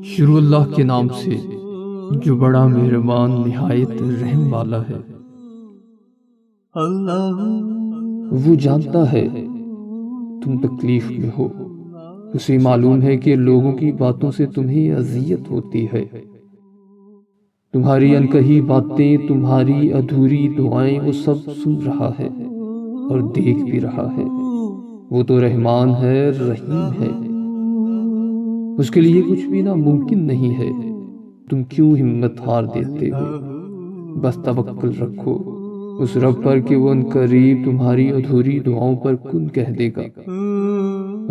شروع اللہ کے نام سے جو بڑا مہربان نہایت رحم والا ہے۔ وہ جانتا ہے تم تکلیف میں ہو، اسے معلوم ہے کہ لوگوں کی باتوں سے تمہیں اذیت ہوتی ہے، تمہاری انکہی باتیں، تمہاری ادھوری دعائیں وہ سب سن رہا ہے اور دیکھ بھی رہا ہے۔ وہ تو رحمان ہے، رحیم ہے، اس کے لیے کچھ بھی ناممکن نہیں ہے۔ تم کیوں ہمت ہار دیتے ہو؟ بس توکل رکھو اس رب پر کہ وہ عنقریب تمہاری ادھوری دعاؤں پر کن کہہ دے گا،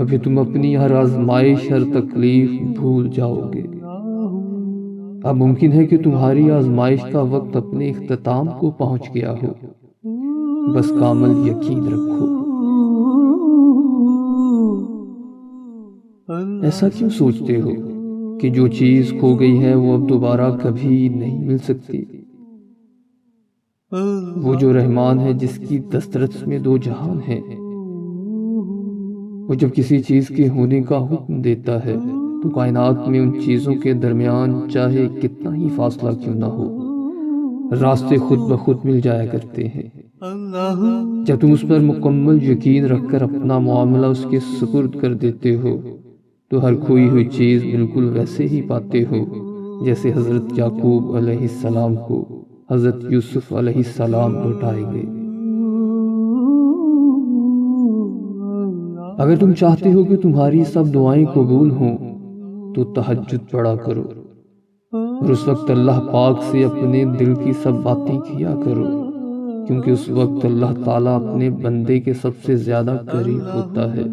ابھی تم اپنی ہر آزمائش، ہر تکلیف بھول جاؤ گے۔ اب ممکن ہے کہ تمہاری آزمائش کا وقت اپنے اختتام کو پہنچ گیا ہو، بس کامل یقین رکھو۔ ایسا کیوں سوچتے ہو کہ جو چیز کھو گئی ہے وہ اب دوبارہ کبھی نہیں مل سکتی؟ وہ جو رحمان ہے جس کی دسترس میں دو جہان ہیں، وہ جب کسی چیز کے ہونے کا حکم دیتا ہے تو کائنات میں ان چیزوں کے درمیان چاہے کتنا ہی فاصلہ کیوں نہ ہو، راستے خود بخود مل جایا کرتے ہیں۔ جب تم اس پر مکمل یقین رکھ کر اپنا معاملہ اس کے سپرد کر دیتے ہو تو ہر کھوئی ہوئی چیز بالکل ویسے ہی پاتے ہو جیسے حضرت یعقوب علیہ السلام کو حضرت یوسف علیہ السلام لوٹائے گئے۔ اگر تم چاہتے ہو کہ تمہاری سب دعائیں قبول ہوں تو تہجد پڑھا کرو اور اس وقت اللہ پاک سے اپنے دل کی سب باتیں کیا کرو، کیونکہ اس وقت اللہ تعالیٰ اپنے بندے کے سب سے زیادہ قریب ہوتا ہے۔